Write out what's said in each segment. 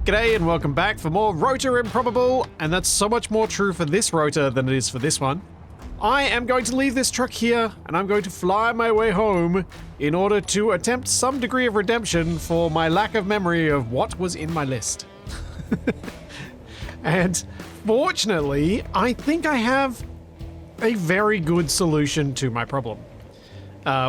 G'day and welcome back for more Rotor Improbable, and that's so much more true for this rotor than it is for this one. I am going to leave this truck here, and I'm going to fly my way home in order to attempt some degree of redemption for my lack of memory of what was in my list. And fortunately, I think I have a very good solution to my problem,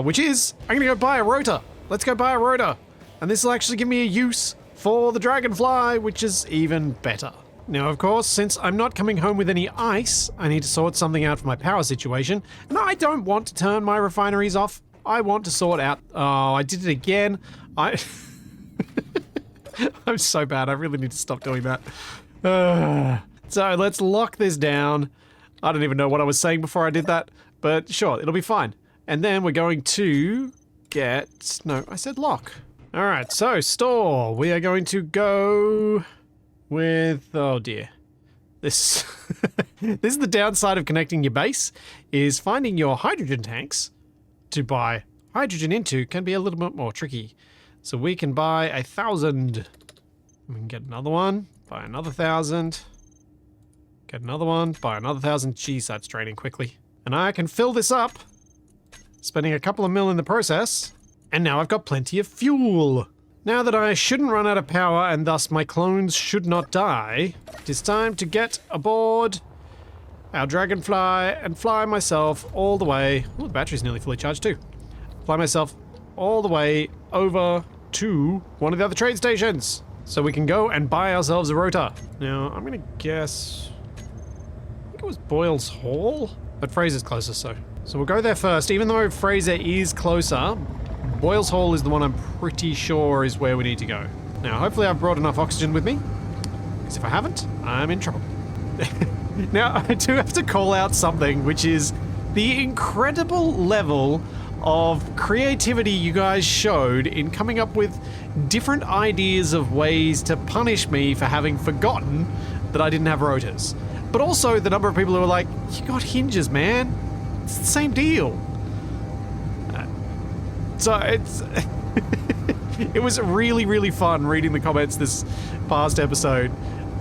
which is I'm gonna go buy a rotor. Let's go buy a rotor, and this will actually give me a use for the dragonfly, which is even better. Now, of course, since I'm not coming home with any ice, I need to sort something out for my power situation, and I don't want to turn my refineries off. I want to sort out... Oh, I did it again. I'm so bad. I really need to stop doing that. So let's lock this down. I don't even know what I was saying before I did that, but sure, it'll be fine. And then we're going to get... No, I said lock. All right, so store. We are going to go with, oh dear. This is the downside of connecting your base, is finding your hydrogen tanks to buy hydrogen into can be a little bit more tricky. So we can buy 1,000. We can get another one, buy another 1,000. Get another one, buy another 1,000. Geez, that's draining quickly. And I can fill this up, spending a couple of mil in the process. And now I've got plenty of fuel. Now that I shouldn't run out of power and thus my clones should not die, it is time to get aboard our dragonfly and fly myself all the way. Oh, the battery's nearly fully charged too. Fly myself all the way over to one of the other trade stations so we can go and buy ourselves a rotor. Now, I'm gonna guess, I think it was Boyle's Hall, but Fraser's closest, so we'll go there first. Even though Fraser is closer, Boyle's Hall is the one I'm pretty sure is where we need to go. Now, hopefully I've brought enough oxygen with me, because if I haven't, I'm in trouble. Now, I do have to call out something, which is the incredible level of creativity you guys showed in coming up with different ideas of ways to punish me for having forgotten that I didn't have rotors. But also the number of people who were like, you got hinges, man. It's the same deal. So it's... It was really, really fun reading the comments this past episode,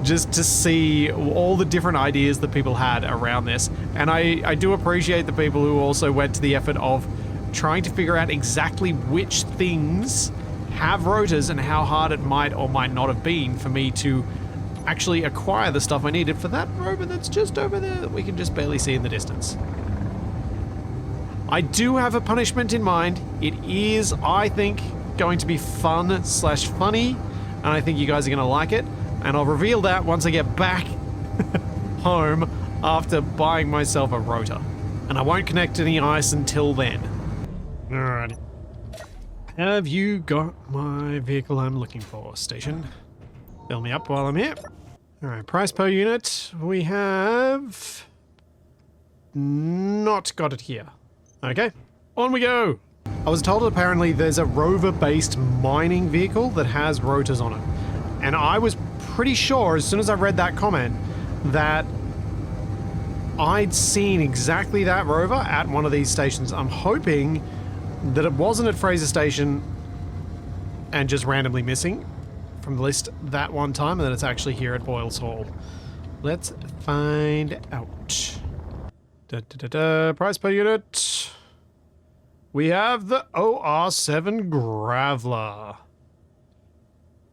just to see all the different ideas that people had around this. And I do appreciate the people who also went to the effort of trying to figure out exactly which things have rotors and how hard it might or might not have been for me to actually acquire the stuff I needed for that rover that's just over there that we can just barely see in the distance. I do have a punishment in mind. It is, I think, going to be fun/funny, and I think you guys are going to like it. And I'll reveal that once I get back home after buying myself a rotor. And I won't connect any ice until then. Alrighty. Have you got my vehicle I'm looking for, station? Fill me up while I'm here. Alright, price per unit. We have not got it here. Okay, on we go. I was told apparently there's a rover-based mining vehicle that has rotors on it. And I was pretty sure as soon as I read that comment that I'd seen exactly that rover at one of these stations. I'm hoping that it wasn't at Fraser Station and just randomly missing from the list that one time, and that it's actually here at Boyle's Hall. Let's find out. Price per unit. We have the OR7 Graler.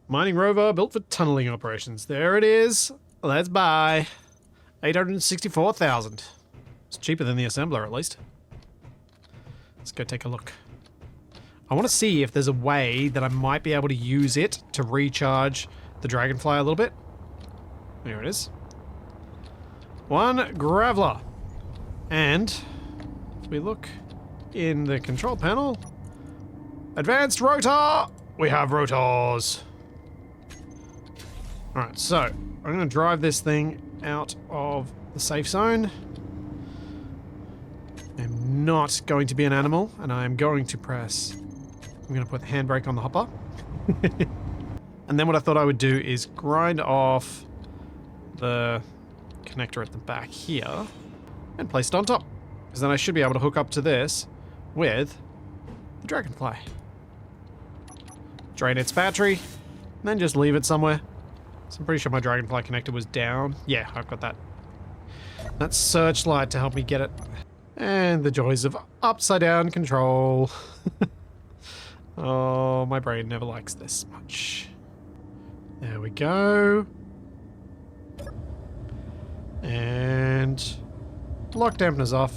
Mining rover built for tunneling operations. There it is. Let's buy 864,000. It's cheaper than the assembler, at least. Let's go take a look. I want to see if there's a way that I might be able to use it to recharge the dragonfly a little bit. There it is. One Graveler. And if we look in the control panel, advanced rotor! We have rotors. Alright, so I'm going to drive this thing out of the safe zone. I'm not going to be an animal, and I'm going to press... I'm going to put the handbrake on the hopper. And then what I thought I would do is grind off the connector at the back here and place it on top. Because then I should be able to hook up to this with the dragonfly. Drain its battery, and then just leave it somewhere. So I'm pretty sure my dragonfly connector was down. Yeah, I've got that. That searchlight to help me get it. And the joys of upside down control. Oh, my brain never likes this much. There we go. And lock dampeners off.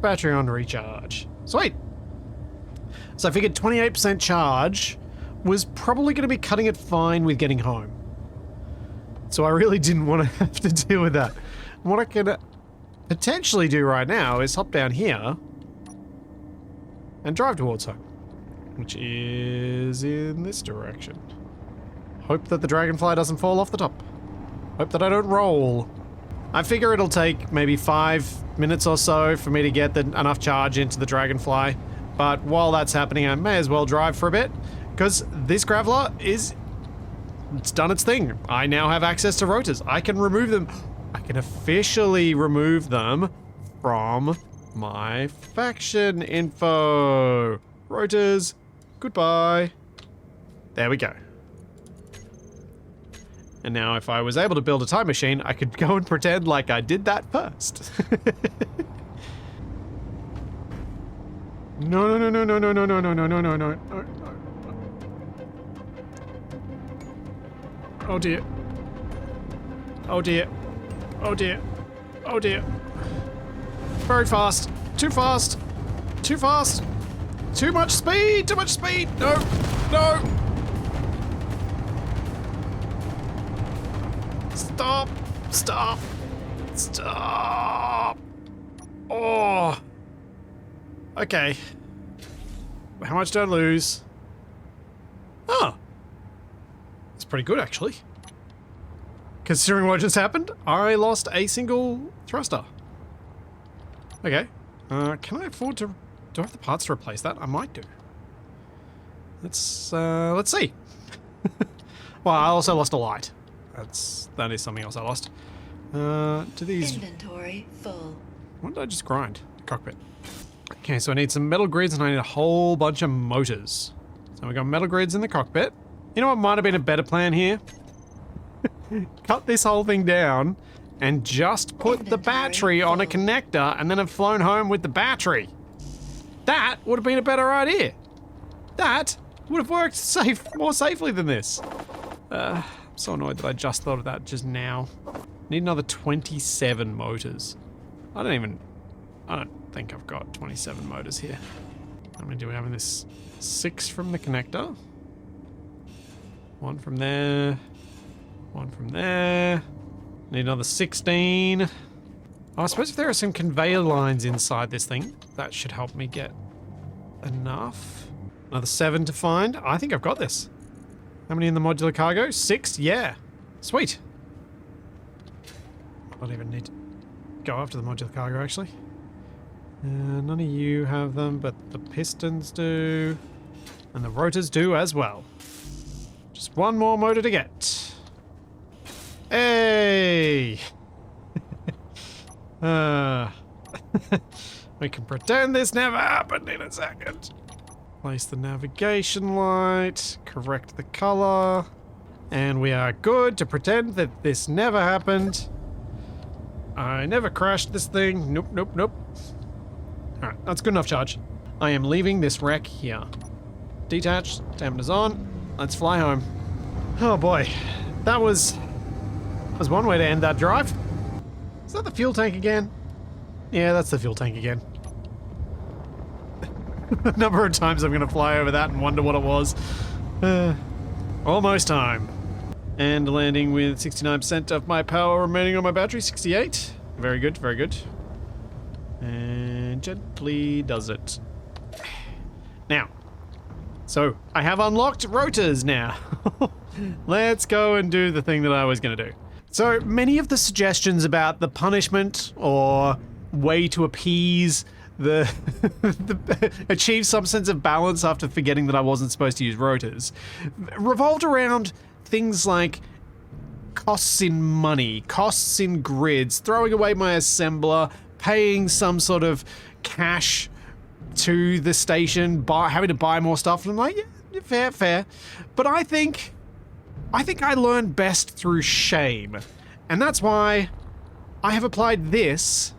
Battery on recharge. Sweet. So I figured 28% charge was probably going to be cutting it fine with getting home. So I really didn't want to have to deal with that. What I can potentially do right now is hop down here and drive towards home, which is in this direction. Hope that the dragonfly doesn't fall off the top. Hope that I don't roll. I figure it'll take maybe 5 minutes or so for me to get enough charge into the dragonfly, but while that's happening I may as well drive for a bit, because this Graveler it's done its thing. I now have access to rotors. I can remove them. I can officially remove them from my faction info. Rotors, goodbye. There we go. And now if I was able to build a time machine, I could go and pretend like I did that first. No, no, no, no, no, no, no, no, no, no, no, no, no. Oh dear. Oh dear. Oh dear. Oh dear. Very fast. Too fast. Too fast. Too much speed. Too much speed. No. No. Stop. Stop. Stop. Oh. Okay. How much did I lose? Oh. It's pretty good, actually. Considering what just happened, I lost a single thruster. Okay. Can I afford to... Do I have the parts to replace that? I might do. Let's see. Well, I also lost a light. That is something else I lost. Do these... Inventory full. What did I just grind? The cockpit. Okay, so I need some metal grids and I need a whole bunch of motors. So we got metal grids in the cockpit. You know what might have been a better plan here? Cut this whole thing down and just put the battery on a connector and then have flown home with the battery. That would have been a better idea. That would have worked more safely than this. I'm so annoyed that I just thought of that just now. Need another 27 motors. I don't think I've got 27 motors here. How many do we have in this? 6 from the connector. 1 from there. 1 from there. Need another 16. Oh, I suppose if there are some conveyor lines inside this thing, that should help me get enough. Another 7 to find. I think I've got this. How many in the modular cargo? 6? Yeah. Sweet. I don't even need to go after the modular cargo, actually. None of you have them, but the pistons do. And the rotors do as well. Just one more motor to get. Hey! We can pretend this never happened in a second. Place the navigation light, correct the color, and we are good to pretend that this never happened. I never crashed this thing. Nope, nope, nope. Alright, that's good enough charge. I am leaving this wreck here. Detach, dampeners on, let's fly home. Oh boy, that was one way to end that drive. Is that the fuel tank again? Yeah, that's the fuel tank again. The number of times I'm gonna fly over that and wonder what it was. Almost time. And landing with 69% of my power remaining on my battery, 68. Very good, very good. And gently does it. Now, so I have unlocked rotors now. Let's go and do the thing that I was gonna do. So many of the suggestions about the punishment or way to appease achieve some sense of balance after forgetting that I wasn't supposed to use rotors revolved around things like costs in money, costs in grids, throwing away my assembler, paying some sort of cash to the station, having to buy more stuff, and I'm like, yeah, fair. But I think I think I learn best through shame. And that's why I have applied this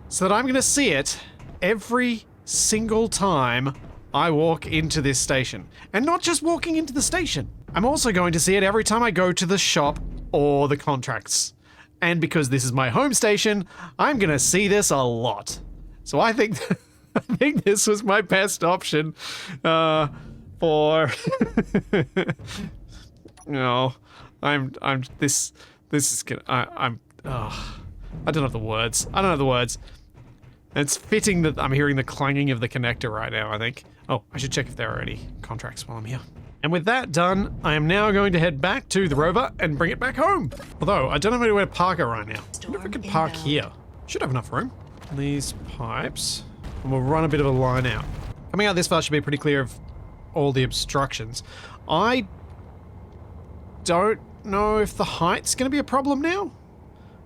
so that I'm going to see it every single time I walk into this station. And not just walking into the station. I'm also going to see it every time I go to the shop or the contracts. And because this is my home station, I'm going to see this a lot. So I think I think this was my best option for no, this is gonna I don't have the words. I don't have the words. It's fitting that I'm hearing the clanging of the connector right now, I think. Oh, I should check if there are any contracts while I'm here. And with that done, I am now going to head back to the rover and bring it back home. Although, I don't know where to park it right now. I wonder if I could park here. Should have enough room. These pipes. And we'll run a bit of a line out. Coming out this far should be pretty clear of all the obstructions. I don't know if the height's going to be a problem now.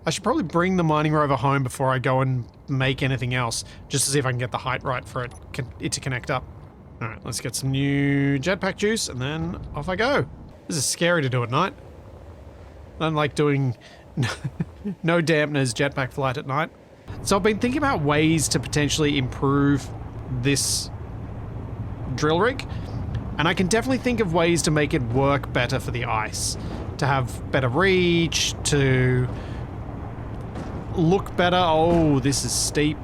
I should probably bring the mining rover home before I go and make anything else, just to see if I can get the height right for it to connect up. Alright, let's get some new jetpack juice, and then off I go. This is scary to do at night. I don't like doing no dampeners jetpack flight at night. So I've been thinking about ways to potentially improve this drill rig, and I can definitely think of ways to make it work better for the ice. To have better reach, to look better. Oh, this is steep.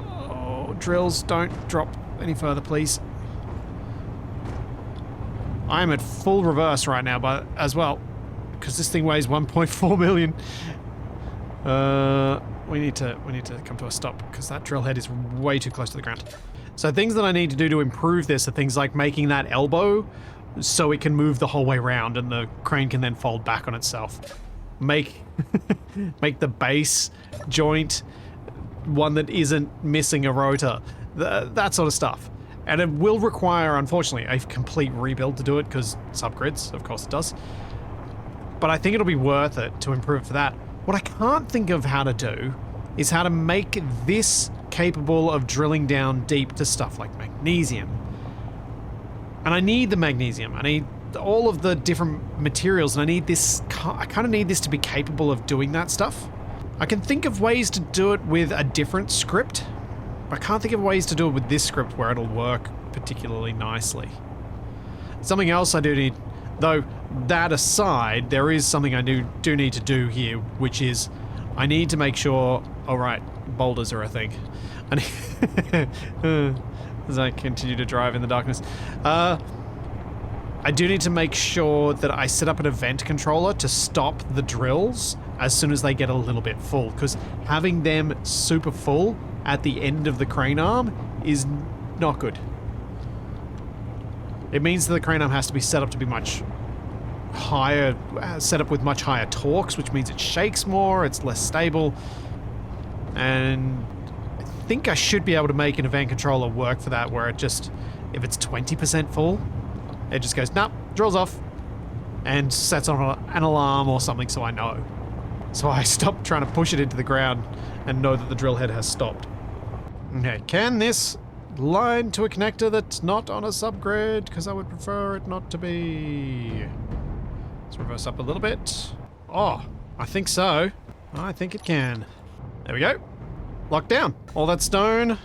Oh, drills, don't drop any further, please. I am at full reverse right now, but as well, because this thing weighs 1.4 million. We need to come to a stop because that drill head is way too close to the ground. So things that I need to do to improve this are things like making that elbow so it can move the whole way around and the crane can then fold back on itself. Make the base joint one that isn't missing a rotor. That sort of stuff. And it will require, unfortunately, a complete rebuild to do it because subgrids, of course it does. But I think it'll be worth it to improve for that. What I can't think of how to do is how to make this capable of drilling down deep to stuff like magnesium. And I need the magnesium. I need all of the different materials, and I need this. I kind of need this to be capable of doing that stuff. I can think of ways to do it with a different script, but I can't think of ways to do it with this script where it'll work particularly nicely. Something else I do need, though, that aside, there is something I do need to do here, which is I need to make sure. Oh right, boulders are a thing. I need, as I continue to drive in the darkness. I do need to make sure that I set up an event controller to stop the drills as soon as they get a little bit full, because having them super full at the end of the crane arm is not good. It means that the crane arm has to be set up to be much higher, set up with much higher torques, which means it shakes more, it's less stable, and I think I should be able to make an event controller work for that, where it just, if it's 20% full, it just goes, nope, drills off, and sets on an alarm or something so I know. So I stop trying to push it into the ground and know that the drill head has stopped. Okay, can this line to a connector that's not on a subgrid? Because I would prefer it not to be. Let's reverse up a little bit. Oh, I think so. I think it can. There we go. Locked down. All that stone,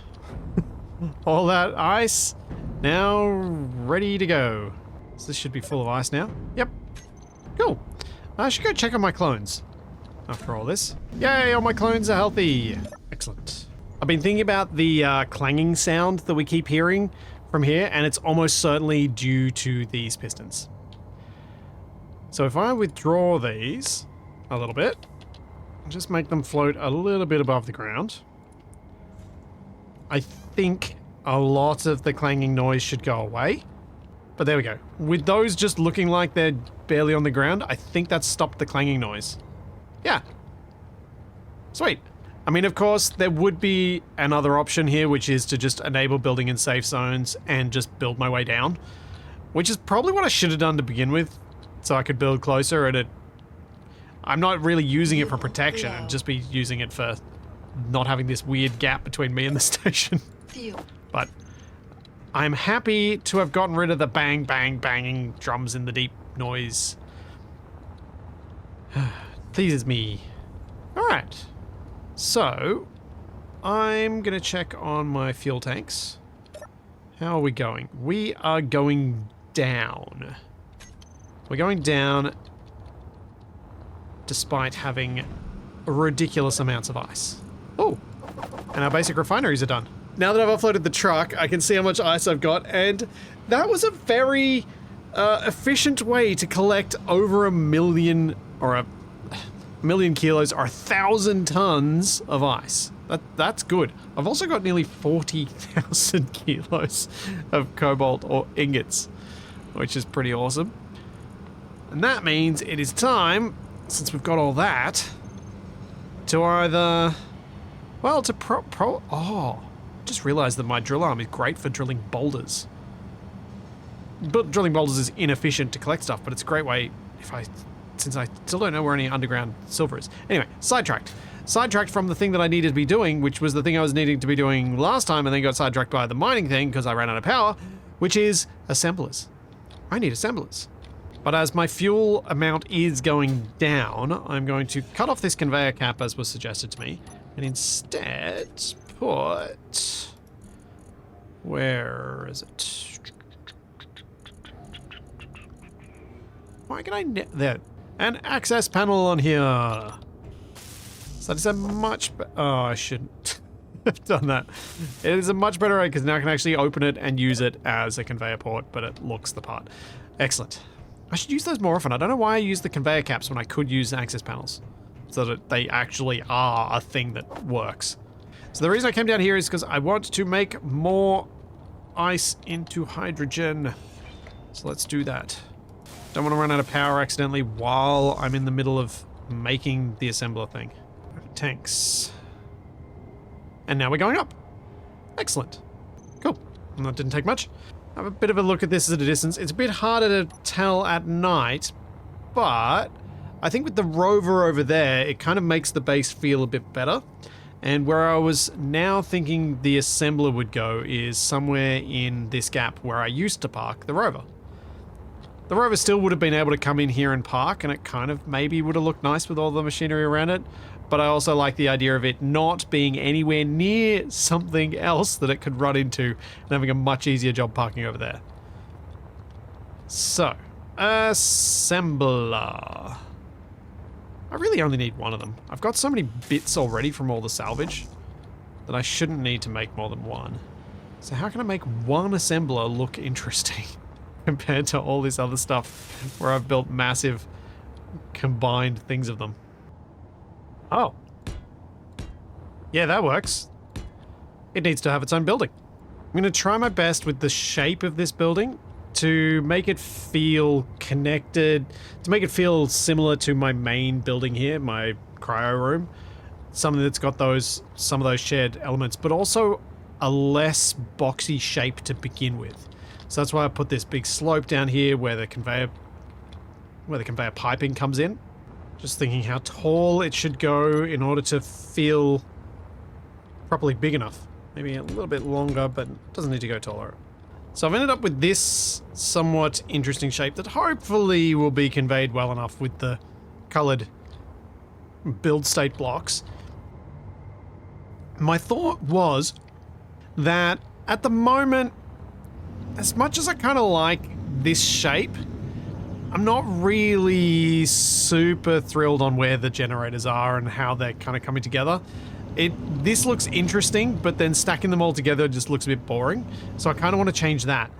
all that ice, now ready to go. So this should be full of ice now. Yep. Cool. I should go check on my clones after all this. Yay, all my clones are healthy. Excellent. I've been thinking about the clanging sound that we keep hearing from here, and it's almost certainly due to these pistons. So if I withdraw these a little bit, just make them float a little bit above the ground, I think a lot of the clanging noise should go away. But there we go. With those just looking like they're barely on the ground, I think that's stopped the clanging noise. Yeah. Sweet. I mean, of course, there would be another option here, which is to just enable building in safe zones and just build my way down, which is probably what I should have done to begin with, so I could build closer, and I'm not really using it for protection, I'd just be using it for not having this weird gap between me and the station. But I'm happy to have gotten rid of the bang, bang, banging drums in the deep noise. Pleases me. Alright. So, I'm gonna check on my fuel tanks. How are we going? We are going down. We're going down despite having ridiculous amounts of ice. Oh, and our basic refineries are done. Now that I've offloaded the truck, I can see how much ice I've got, and that was a very efficient way to collect over 1 million, or a million kilos, or 1,000 tons of ice. That's good. I've also got nearly 40,000 kilos of cobalt or ingots, which is pretty awesome. And that means it is time, since we've got all that, to either, well, to just realized that my drill arm is great for drilling boulders. But drilling boulders is inefficient to collect stuff, but it's a great way since I still don't know where any underground silver is. Anyway, sidetracked. Sidetracked from the thing that I needed to be doing, which was the thing I was needing to be doing last time, and then got sidetracked by the mining thing because I ran out of power, which is assemblers. I need assemblers. But as my fuel amount is going down, I'm going to cut off this conveyor cap as was suggested to me, and instead put... Where is it? Why can I... There. An access panel on here. So that is a much... Oh, I shouldn't have done that. It is a much better way because now I can actually open it and use it as a conveyor port, but it looks the part. Excellent. I should use those more often. I don't know why I use the conveyor caps when I could use access panels. So that they actually are a thing that works. So the reason I came down here is because I want to make more ice into hydrogen. So let's do that. Don't want to run out of power accidentally while I'm in the middle of making the assembler thing. Tanks. And now we're going up. Excellent. Cool. And that didn't take much. Have a bit of a look at this at a distance. It's a bit harder to tell at night, but I think with the rover over there, it kind of makes the base feel a bit better. And where I was now thinking the assembler would go is somewhere in this gap where I used to park the rover. The rover still would have been able to come in here and park, and it kind of maybe would have looked nice with all the machinery around it. But I also like the idea of it not being anywhere near something else that it could run into and having a much easier job parking over there. So, assembler. I really only need one of them. I've got so many bits already from all the salvage that I shouldn't need to make more than one. So how can I make one assembler look interesting compared to all this other stuff where I've built massive combined things of them? Oh. Yeah, that works. It needs to have its own building. I'm going to try my best with the shape of this building to make it feel connected, to make it feel similar to my main building here, my cryo room. Something that's got some of those shared elements, but also a less boxy shape to begin with. So that's why I put this big slope down here where the conveyor piping comes in. Just thinking how tall it should go in order to feel properly big enough. Maybe a little bit longer, but it doesn't need to go taller. So I've ended up with this somewhat interesting shape that hopefully will be conveyed well enough with the colored build state blocks. My thought was that at the moment, as much as I kind of like this shape, I'm not really super thrilled on where the generators are and how they're kind of coming together. This looks interesting, but then stacking them all together just looks a bit boring. So I kind of want to change that.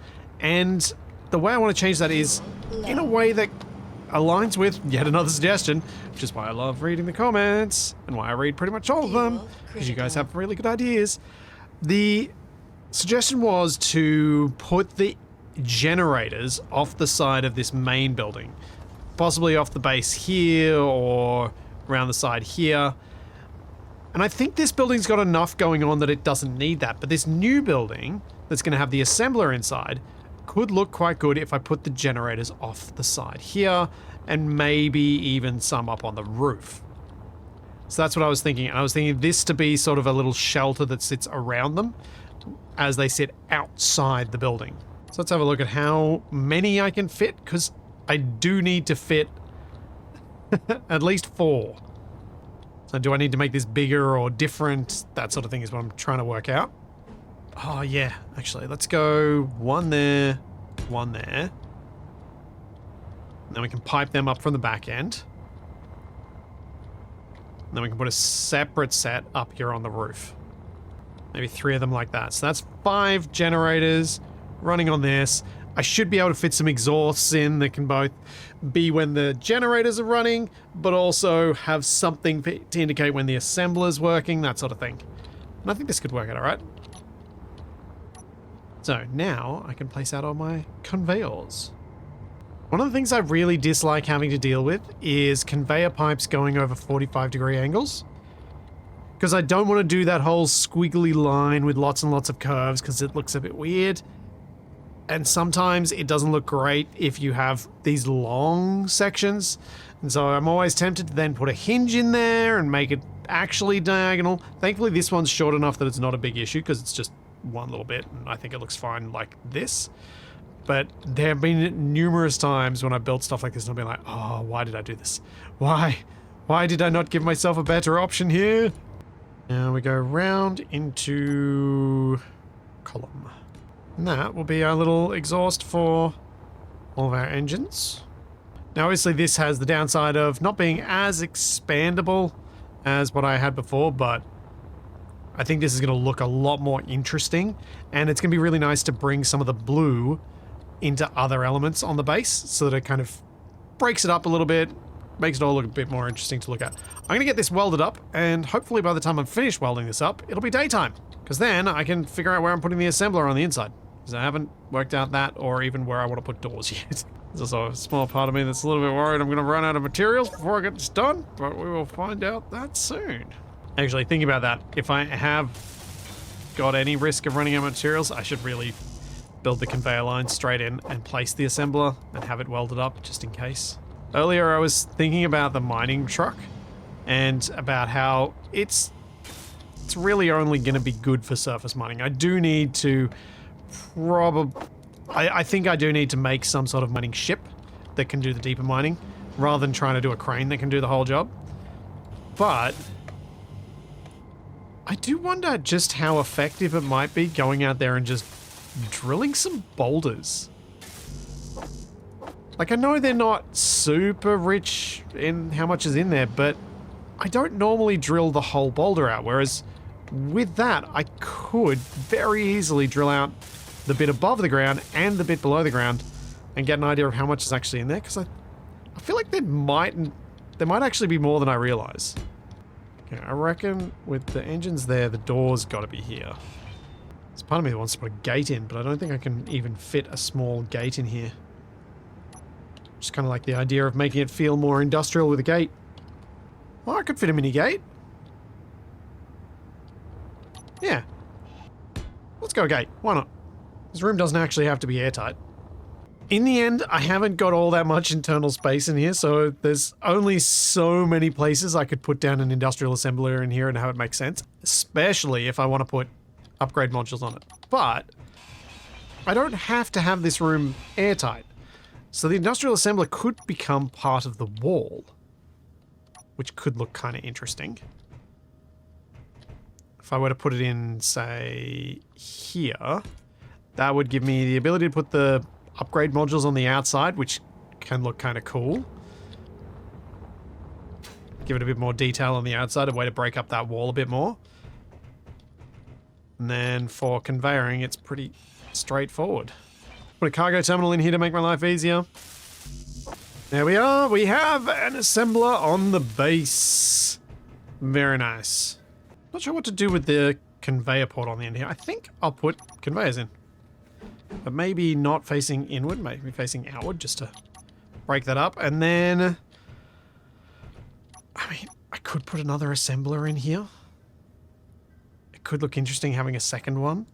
And the way I want to change that is in a way that aligns with yet another suggestion, which is why I love reading the comments and why I read pretty much all of them, because you guys have really good ideas. The suggestion was to put the generators off the side of this main building, possibly off the base here or around the side here. And I think this building's got enough going on that it doesn't need that, but this new building that's going to have the assembler inside could look quite good if I put the generators off the side here and maybe even some up on the roof. So that's what I was thinking. And I was thinking this to be sort of a little shelter that sits around them, as they sit outside the building. So let's have a look at how many I can fit, because I do need to fit at least 4. So do I need to make this bigger or different? That sort of thing is what I'm trying to work out. Oh yeah, actually, let's go 1 there, 1 there. And then we can pipe them up from the back end. And then we can put a separate set up here on the roof. Maybe 3 of them like that. So that's 5 generators running on this. I should be able to fit some exhausts in that can both be when the generators are running, but also have something to indicate when the assembler's working, that sort of thing. And I think this could work out alright. So now I can place out all my conveyors. One of the things I really dislike having to deal with is conveyor pipes going over 45-degree angles. Because I don't want to do that whole squiggly line with lots and lots of curves because it looks a bit weird. And sometimes it doesn't look great if you have these long sections. And so I'm always tempted to then put a hinge in there and make it actually diagonal. Thankfully this one's short enough that it's not a big issue because it's just one little bit and I think it looks fine like this. But there have been numerous times when I built stuff like this and I've been like, oh, why did I do this? Why? Why did I not give myself a better option here? Now we go round into column. And that will be our little exhaust for all of our engines. Now obviously this has the downside of not being as expandable as what I had before, but I think this is going to look a lot more interesting, and it's going to be really nice to bring some of the blue into other elements on the base so that it kind of breaks it up a little bit, makes it all look a bit more interesting to look at. I'm going to get this welded up, and hopefully by the time I'm finished welding this up, it'll be daytime, because then I can figure out where I'm putting the assembler on the inside, because I haven't worked out that or even where I want to put doors yet. There's also a small part of me that's a little bit worried I'm going to run out of materials before I get this done, but we will find out that soon. Actually, thinking about that, if I have got any risk of running out of materials, I should really build the conveyor line straight in and place the assembler and have it welded up just in case. Earlier I was thinking about the mining truck and about how it's really only going to be good for surface mining. I do need to I think I do need to make some sort of mining ship that can do the deeper mining rather than trying to do a crane that can do the whole job. But I do wonder just how effective it might be going out there and just drilling some boulders. Like, I know they're not super rich in how much is in there, but I don't normally drill the whole boulder out, whereas with that, I could very easily drill out the bit above the ground and the bit below the ground and get an idea of how much is actually in there, because I feel like there might actually be more than I realize. Okay, I reckon with the engines there, the door's got to be here. There's part of me that wants to put a gate in, but I don't think I can even fit a small gate in here. Just kind of like the idea of making it feel more industrial with a gate. Well, I could fit a mini gate. Yeah. Let's go gate. Why not? This room doesn't actually have to be airtight. In the end, I haven't got all that much internal space in here, so there's only so many places I could put down an industrial assembler in here and have it make sense, especially if I want to put upgrade modules on it. But I don't have to have this room airtight. So the industrial assembler could become part of the wall, which could look kind of interesting. If I were to put it in, say, here, that would give me the ability to put the upgrade modules on the outside, which can look kind of cool. Give it a bit more detail on the outside, a way to break up that wall a bit more. And then for conveying, it's pretty straightforward. Put a cargo terminal in here to make my life easier. There we are. We have an assembler on the base. Very nice. Not sure what to do with the conveyor port on the end here. I think I'll put conveyors in. But maybe not facing inward, maybe facing outward, just to break that up. And then, I mean, I could put another assembler in here. It could look interesting having a second one.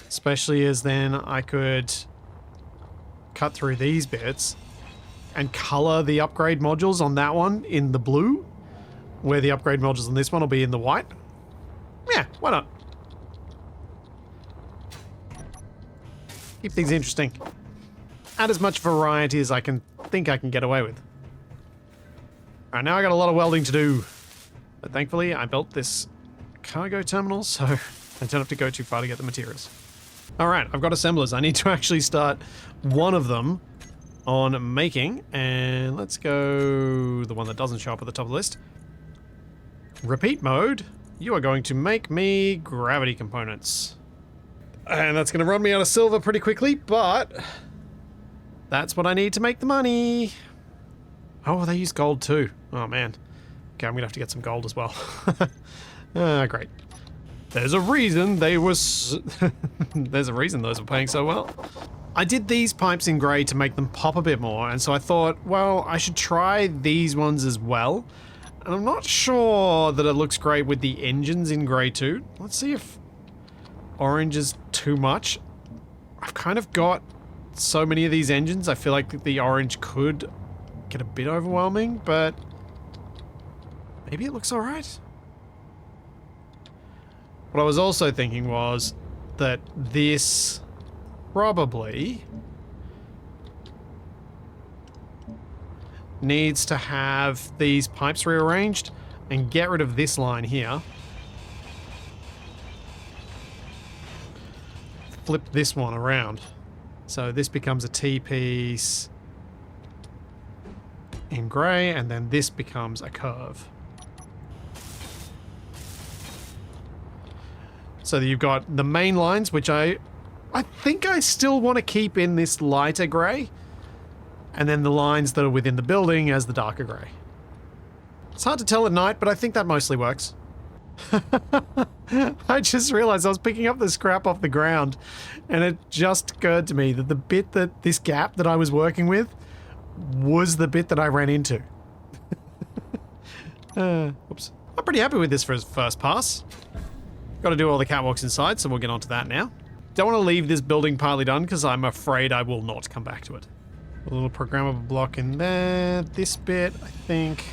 Especially as then I could cut through these bits and color the upgrade modules on that one in the blue, where the upgrade modules on this one will be in the white. Yeah, why not? Keep things interesting. Add as much variety as I can think I can get away with. Alright, now I got a lot of welding to do. But thankfully, I built this cargo terminal, so I don't have to go too far to get the materials. Alright, I've got assemblers. I need to actually start one of them on making, and let's go the one that doesn't show up at the top of the list. Repeat mode. You are going to make me gravity components. And that's going to run me out of silver pretty quickly, but that's what I need to make the money. Oh, they use gold too. Oh man. Okay, I'm going to have to get some gold as well. Great. There's a reason they was. There's a reason those were paying so well. I did these pipes in grey to make them pop a bit more, and so I thought, well, I should try these ones as well. And I'm not sure that it looks great with the engines in grey too. Let's see if orange is too much. I've kind of got so many of these engines, I feel like the orange could get a bit overwhelming, but maybe it looks alright. What I was also thinking was that this probably needs to have these pipes rearranged and get rid of this line here. Flip this one around. So this becomes a T-piece in grey, and then this becomes a curve. So that you've got the main lines, which I think I still want to keep in this lighter grey, and then the lines that are within the building as the darker grey. It's hard to tell at night, but I think that mostly works. I just realized I was picking up the scrap off the ground, and it just occurred to me that the bit that this gap that I was working with was the bit that I ran into. Oops. I'm pretty happy with this for his first pass. Got to do all the catwalks inside, so we'll get onto that now. Don't want to leave this building partly done because I'm afraid I will not come back to it. A little programmable block in there. This bit, I think.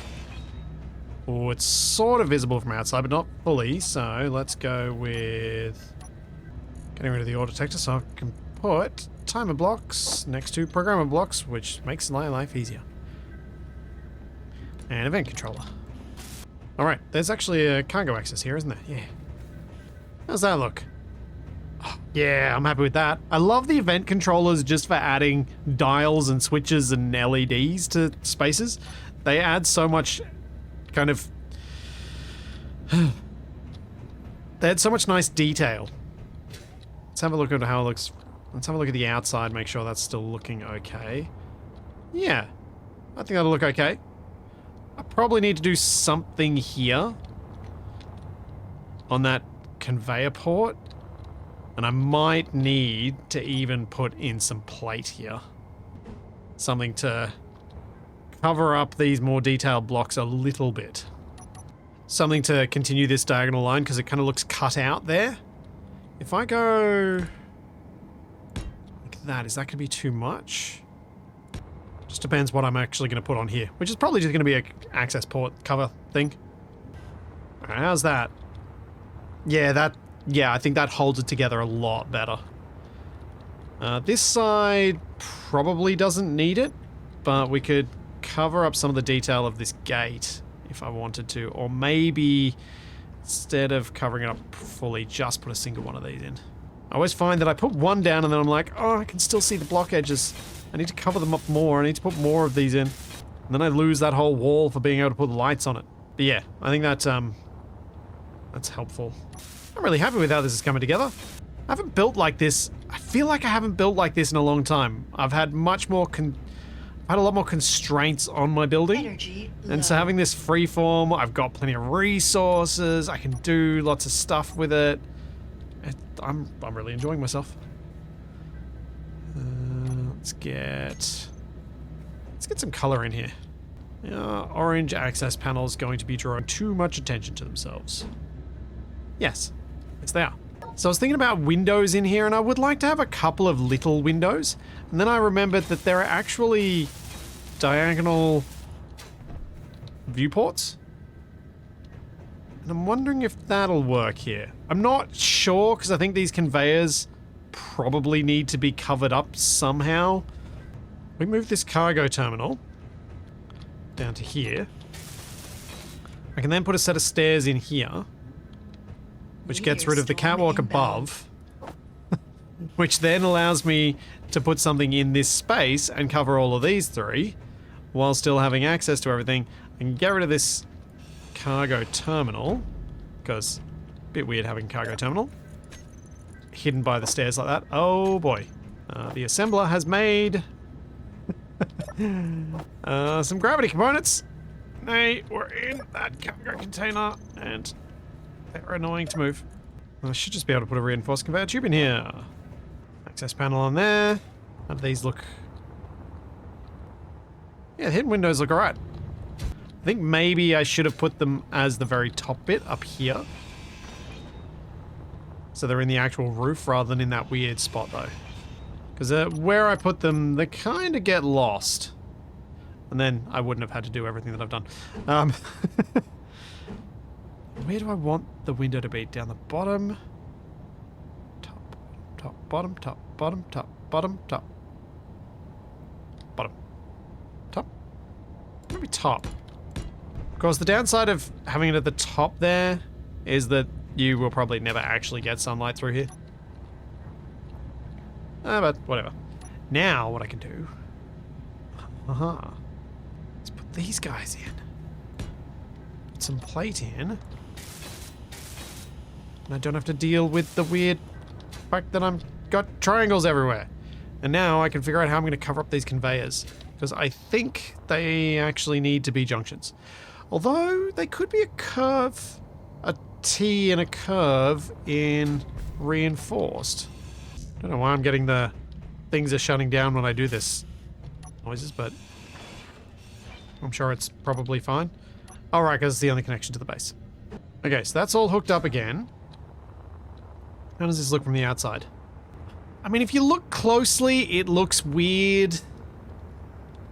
Oh, it's sort of visible from outside, but not fully. So let's go with getting rid of the auto detector so I can put timer blocks next to programmable blocks, which makes my life easier. And event controller. Alright, there's actually a cargo access here, isn't there? Yeah. How's that look? Oh, yeah, I'm happy with that. I love the event controllers just for adding dials and switches and LEDs to spaces. They add so much kind of... They add so much nice detail. Let's have a look at how it looks. Let's have a look at the outside, make sure that's still looking okay. Yeah, I think that'll look okay. I probably need to do something here on that conveyor port, and I might need to even put in some plate here. Something to cover up these more detailed blocks a little bit. Something to continue this diagonal line because it kind of looks cut out there. If I go like that, is that going to be too much? Just depends what I'm actually going to put on here, which is probably just going to be an access port cover thing. Alright, how's that? Yeah, I think that holds it together a lot better. This side probably doesn't need it, but we could cover up some of the detail of this gate if I wanted to, or maybe instead of covering it up fully, just put a single one of these in. I always find that I put one down and then I'm like, oh, I can still see the block edges. I need to cover them up more. I need to put more of these in. And then I lose that whole wall for being able to put the lights on it. But yeah, I think that's helpful. I'm really happy with how this is coming together. I haven't built like this. I feel like I haven't built like this in a long time. I've had much more I've had a lot more constraints on my building. And so having this freeform, I've got plenty of resources. I can do lots of stuff with it. I'm really enjoying myself. Let's get some color in here. Orange access panels going to be drawing too much attention to themselves. Yes, they are. So I was thinking about windows in here, and I would like to have a couple of little windows. And then I remembered that there are actually diagonal viewports. And I'm wondering if that'll work here. I'm not sure, because I think these conveyors probably need to be covered up somehow. We move this cargo terminal down to here. I can then put a set of stairs in here, which gets rid of the catwalk above, which then allows me to put something in this space and cover all of these three while still having access to everything. I can get rid of this cargo terminal, because a bit weird having a cargo terminal hidden by the stairs like that. Oh boy. The assembler has made some gravity components. They were in that cargo container and they're annoying to move. I should just be able to put a reinforced conveyor tube in here. Access panel on there. How do these look? Yeah, the hidden windows look alright. I think maybe I should have put them as the very top bit up here. So they're in the actual roof rather than in that weird spot though. Because where I put them, they kind of get lost. And then I wouldn't have had to do everything that I've done. Where do I want the window to be? Down the bottom? Top, top, bottom, top, bottom, top, bottom, top. Bottom. Top? Maybe top. Of course, the downside of having it at the top there is that you will probably never actually get sunlight through here. But whatever. Now, what I can do... Let's put these guys in. Put some plate in. And I don't have to deal with the weird fact that I'm got triangles everywhere. And now I can figure out how I'm going to cover up these conveyors. Because I think they actually need to be junctions. Although, they could be a curve... a T and a curve in reinforced. Don't know why I'm getting the things are shutting down when I do this noises, but I'm sure it's probably fine. Alright, because it's the only connection to the base. Okay, so that's all hooked up again. How does this look from the outside? I mean, if you look closely, it looks weird,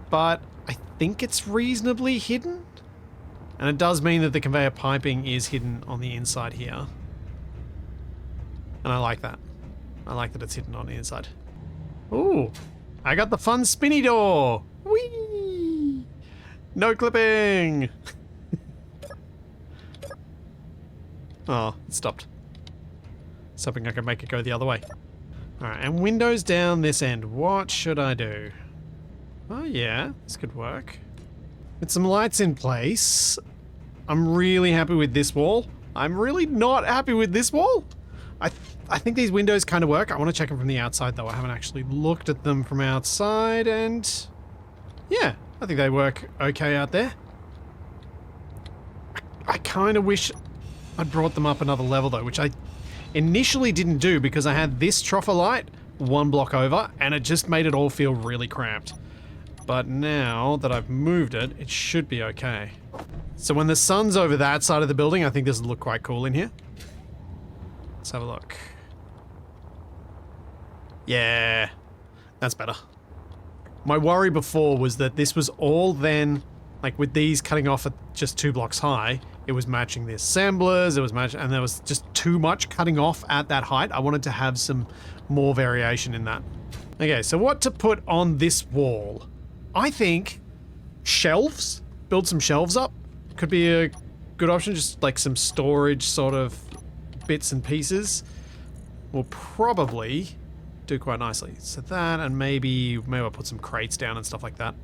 but I think it's reasonably hidden. And it does mean that the conveyor piping is hidden on the inside here. And I like that. I like that it's hidden on the inside. Ooh, I got the fun spinny door. Whee! No clipping. Oh, it stopped. I was hoping I could make it go the other way. Alright, and windows down this end. What should I do? Oh yeah, this could work. With some lights in place, I'm really happy with this wall. I'm really not happy with this wall. I think these windows kind of work. I want to check them from the outside though. I haven't actually looked at them from outside and yeah, I think they work okay out there. I kind of wish I'd brought them up another level though, which I initially didn't do because I had this trough of light one block over and it just made it all feel really cramped. But now that I've moved it, it should be okay. So when the sun's over that side of the building, I think this will look quite cool in here. Let's have a look. Yeah, that's better. My worry before was that this was all then, like with these cutting off at just 2 blocks high, it was matching the assemblers, it was matching, and there was just too much cutting off at that height. I wanted to have some more variation in that. Okay, so what to put on this wall? I think shelves, build some shelves up, could be a good option, just like some storage sort of bits and pieces will probably do quite nicely. So that, and maybe I'll put some crates down and stuff like that.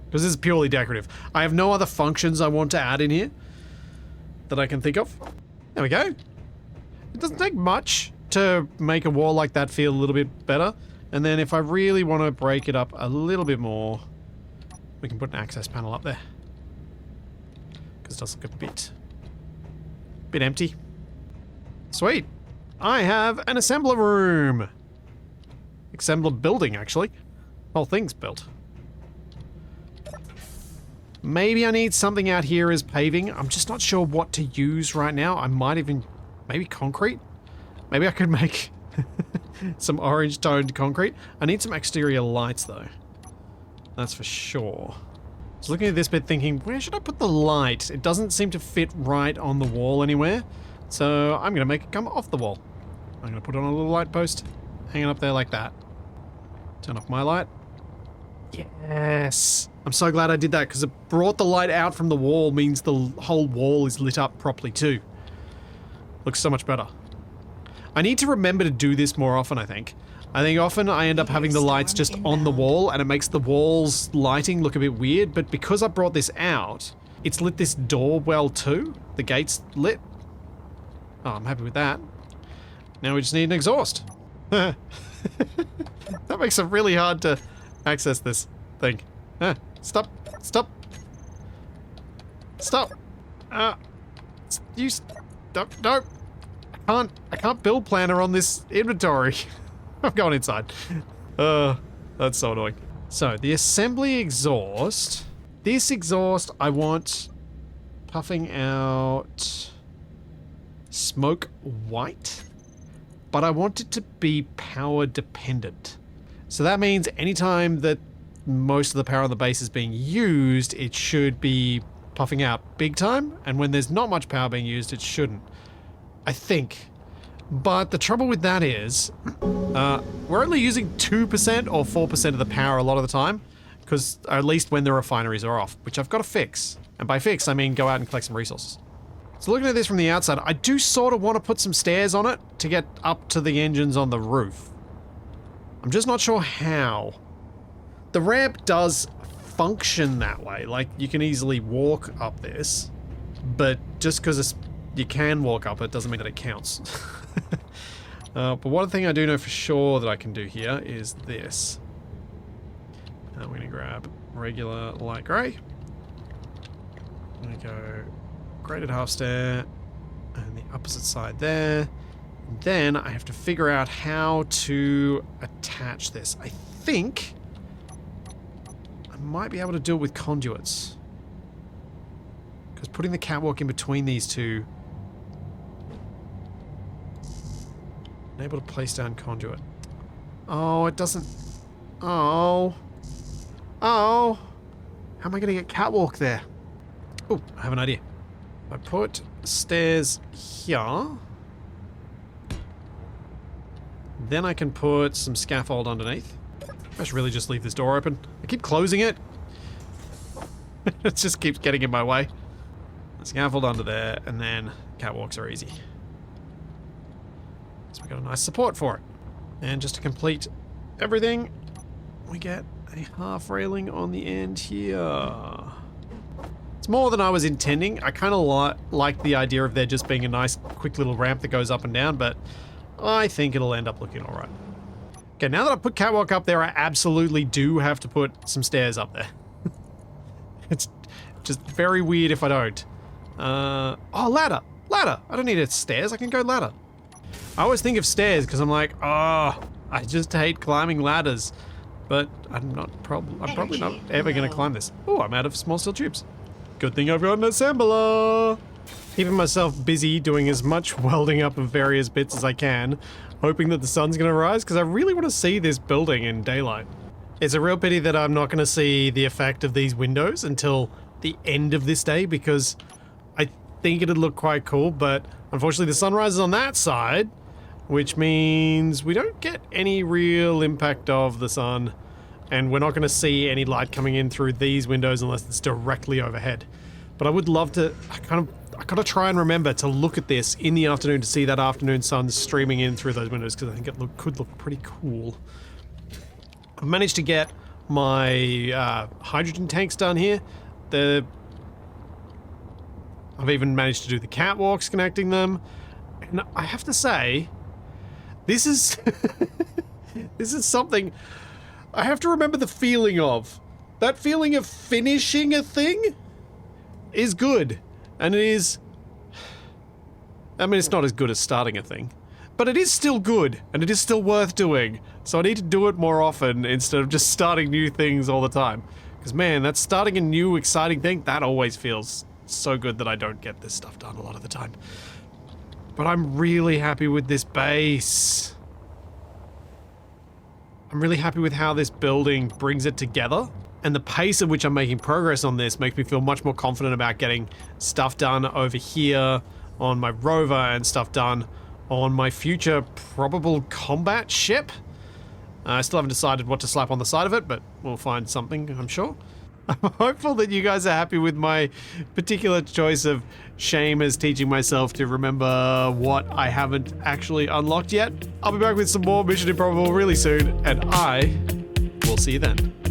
Because this is purely decorative. I have no other functions I want to add in here that I can think of. There we go. It doesn't take much to make a wall like that feel a little bit better. And then if I really want to break it up a little bit more, we can put an access panel up there. Because it does look a bit empty. Sweet. I have an assembler room. Assembler building, actually. Whole thing's built. Maybe I need something out here as paving. I'm just not sure what to use right now. I might even... maybe concrete? Maybe I could make... some orange toned concrete. I need some exterior lights though. That's for sure. I was looking at this bit thinking, where should I put the light? It doesn't seem to fit right on the wall anywhere. So I'm going to make it come off the wall. I'm going to put it on a little light post hanging up there like that. Turn off my light. Yes. I'm so glad I did that because it brought the light out from the wall, means the whole wall is lit up properly too. Looks so much better. I need to remember to do this more often, I think. I think often I end up having the lights just on the wall and it makes the wall's lighting look a bit weird, but because I brought this out, it's lit this door well too. The gate's lit. Oh, I'm happy with that. Now we just need an exhaust. That makes it really hard to access this thing. Stop. Stop. Stop. You stop. No. I can't build planner on this inventory. I'm going inside. That's so annoying. So, the assembly exhaust. This exhaust I want puffing out smoke white, but I want it to be power dependent. So that means anytime that most of the power on the base is being used, it should be puffing out big time, and when there's not much power being used, it shouldn't. I think. But the trouble with that is, we're only using 2% or 4% of the power a lot of the time, because at least when the refineries are off, which I've got to fix. And by fix, I mean go out and collect some resources. So looking at this from the outside, I do sort of want to put some stairs on it to get up to the engines on the roof. I'm just not sure how. The ramp does function that way, like you can easily walk up this, but just because you can walk up it doesn't mean that it counts. But one thing I do know for sure that I can do here is this. We're going to grab regular light grey. I'm going to go graded half stair and the opposite side there. And then I have to figure out how to attach this. I think I might be able to do it with conduits, because putting the catwalk in between these two, I'm able to place down conduit. Oh, it doesn't. Oh. How am I going to get catwalk there? Oh, I have an idea. I put stairs here. Then I can put some scaffold underneath. I should really just leave this door open. I keep closing it. It just keeps getting in my way. Scaffold under there, and then catwalks are easy. So we got a nice support for it. And just to complete everything, we get a half railing on the end here. It's more than I was intending. I kind of like the idea of there just being a nice quick little ramp that goes up and down, but I think it'll end up looking alright. Okay, now that I've put catwalk up there, I absolutely do have to put some stairs up there. It's just very weird if I don't. Oh, ladder! Ladder! I don't need a stairs, I can go ladder. I always think of stairs because I'm like, oh, I just hate climbing ladders. But I'm probably not ever going to climb this. Oh, I'm out of small steel tubes. Good thing I've got an assembler. Keeping myself busy doing as much welding up of various bits as I can, hoping that the sun's going to rise, because I really want to see this building in daylight. It's a real pity that I'm not going to see the effect of these windows until the end of this day, because I think it'd look quite cool, but unfortunately the sun rises on that side, which means we don't get any real impact of the sun, and we're not going to see any light coming in through these windows unless it's directly overhead. But I would love to, I gotta try and remember to look at this in the afternoon to see that afternoon sun streaming in through those windows, because I think it could look pretty cool. I've managed to get my hydrogen tanks done here. I've even managed to do the catwalks connecting them. And I have to say, this is this is something I have to remember the feeling of. That feeling of finishing a thing is good. And it is, I mean, it's not as good as starting a thing, but it is still good, and it is still worth doing. So I need to do it more often instead of just starting new things all the time. Because man, that's starting a new exciting thing, that always feels so good that I don't get this stuff done a lot of the time. But I'm really happy with this base. I'm really happy with how this building brings it together. And the pace at which I'm making progress on this makes me feel much more confident about getting stuff done over here on my rover and stuff done on my future probable combat ship. I still haven't decided what to slap on the side of it, but we'll find something, I'm sure. I'm hopeful that you guys are happy with my particular choice of shame as teaching myself to remember what I haven't actually unlocked yet. I'll be back with some more Mission Improbable really soon, and I will see you then.